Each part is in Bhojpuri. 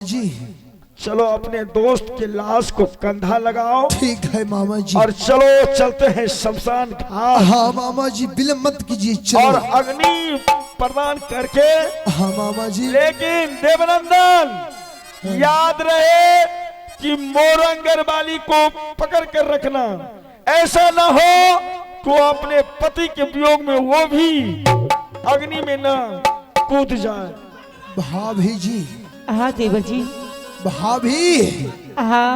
जी चलो अपने दोस्त की लाश को कंधा लगाओ। ठीक है मामा जी। और चलो चलते हैं शमशान घाट। हाँ मामा जी विलम्ब मत कीजिए, चलो। और अग्नि प्रदान करके। हाँ मामा जी। लेकिन देवनंदन याद रहे कि मोरंगर वाली को पकड़ कर रखना, ऐसा ना हो तो अपने पति के वियोग में वो भी अग्नि में ना कूद जाए। भाभी जी। हाँ देवर जी। भाभी। हाँ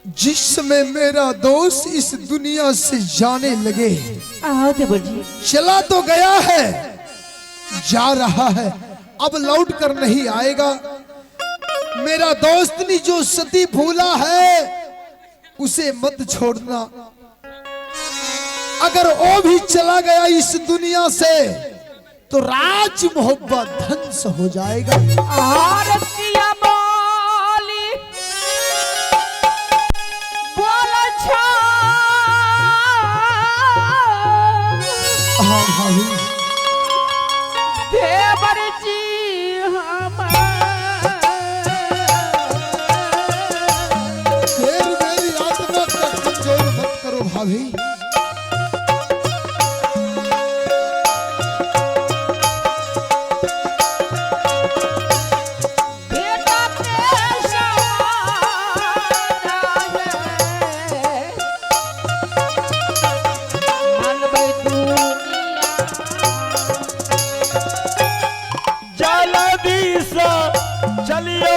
जिस समय मेरा दोस्त इस दुनिया से जाने लगे, हाँ देवर जी। चला तो गया है, जा रहा है, अब लौट कर नहीं आएगा। मेरा दोस्त ने जो सती भूला है उसे मत छोड़ना। अगर वो भी चला गया इस दुनिया से तो राज मोहब्बत ध्वंस हो जाएगा। हाँ भाभी। देवर जी फिर मेरी आत्मा का कमजोर मत करो भाभी। चलियो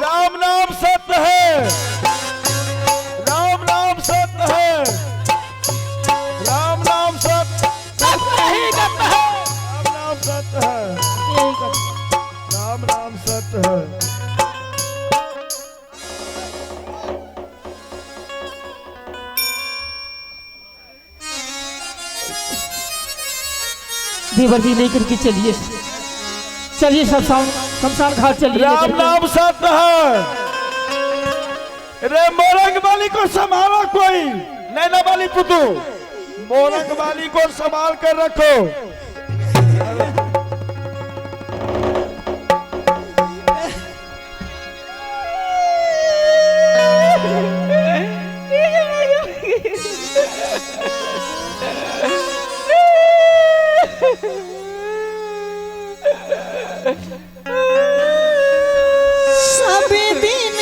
राम नाम सत्य है, राम नाम सत्य है, राम नाम सत्य ही करता है, राम नाम सत्य है, राम नाम सत्य है। देवर जी लेकर के चलिए, चलिए शमशान घाट चलिए। राम नाम सत्य है। रे मोरंग वाली को संभालो, कोई नैना वाली पुतू मोरंग वाली को संभाल कर रखो। सभी दिन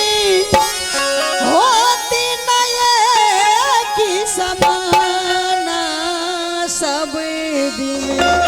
होती नए की समाना, सब दिन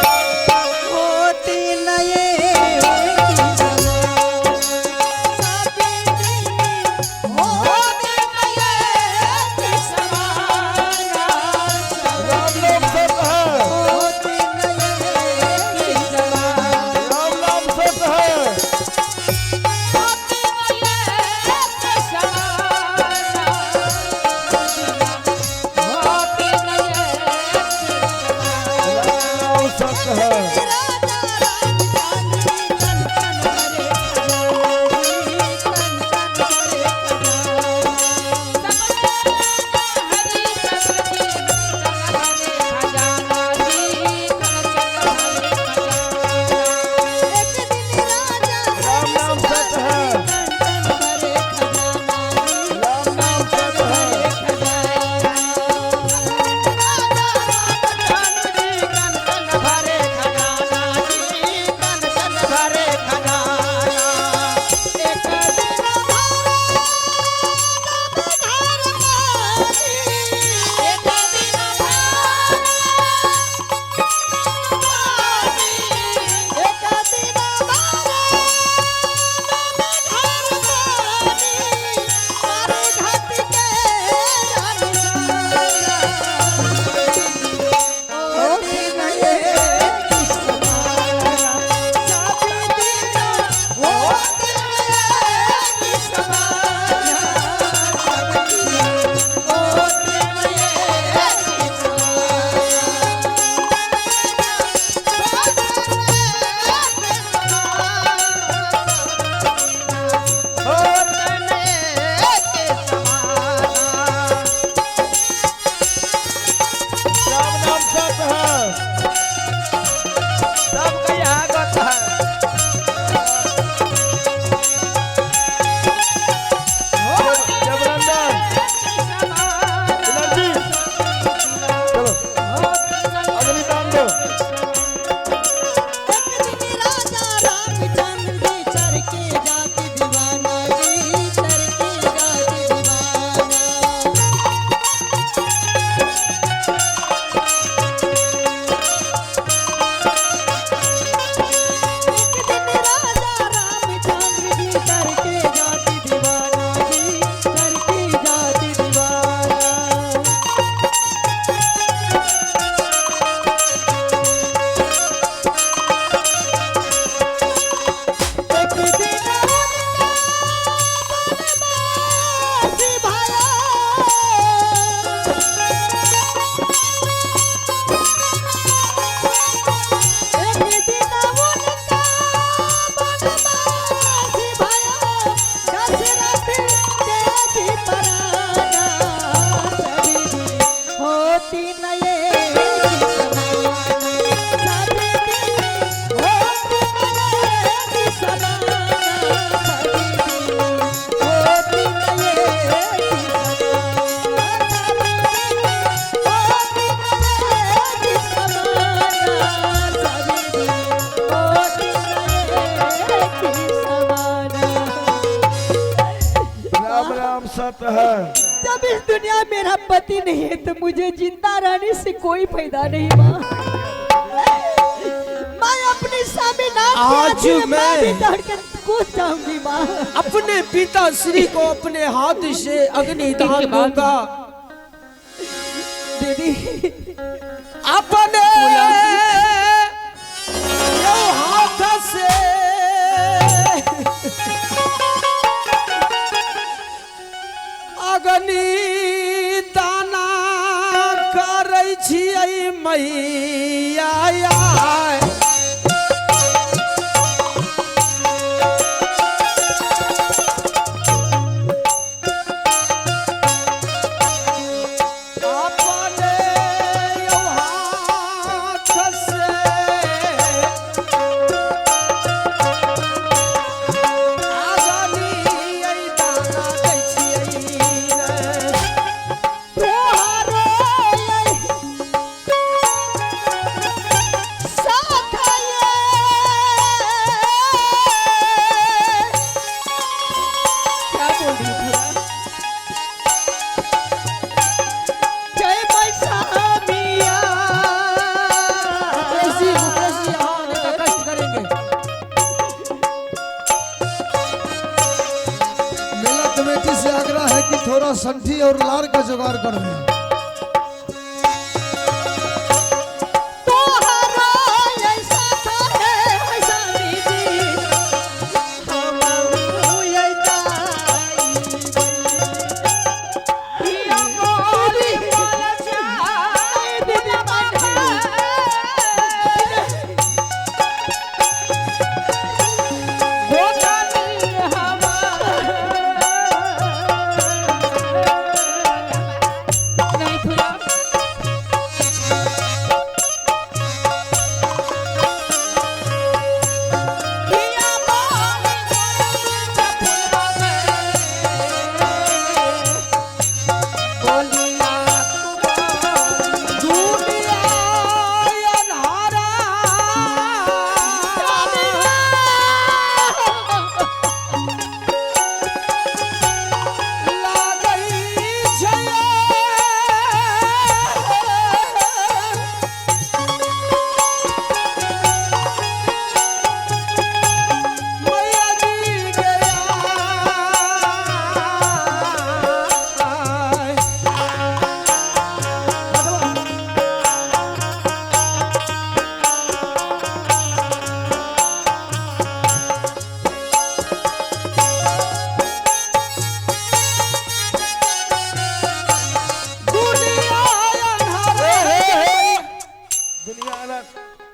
राम राम सत है। जब इस दुनिया में मेरा पति नहीं है तो मुझे जिंदा रहने से कोई फायदा नहीं माँ। मैं अपने सामने आज मैं भी दौड़ कर कूद जाऊंगी माँ। अपने पिता श्री को अपने हाथ से अग्निदान दूंगा। दीदी अपने हाथ से अग्निदान करै छियै मैया। थोड़ा संठी और लार का जुगाड़ कर दे।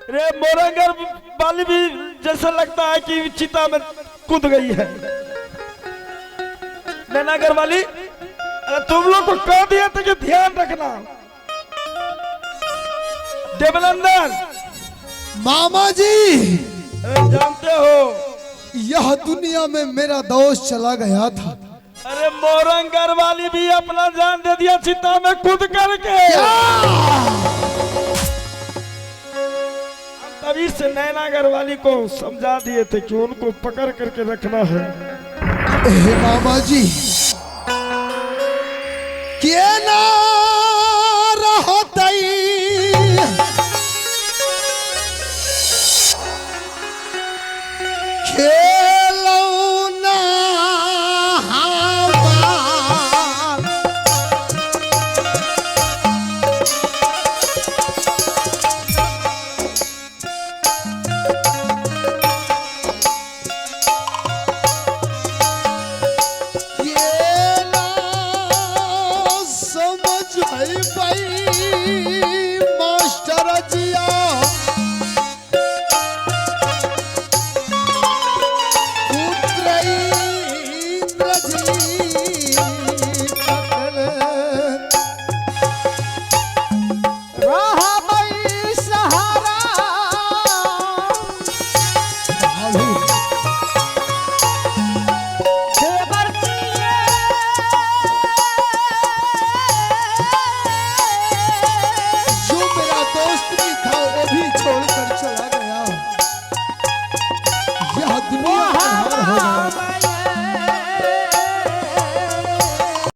रे मोरंगर वाली भी जैसा लगता है कि चिता में कूद गई है। नैनागर वाली, अरे तुम लोग को कह दिया था कि ध्यान रखना। देवनंदन मामा जी, अरे जानते हो यह दुनिया में मेरा दोस्त चला गया था। अरे मोरंगर वाली भी अपना जान दे दिया चिता में कूद करके। तभी से नैनागर वाली को समझा दिए थे कि उनको पकड़ करके रखना है। मामा जी, क्या ना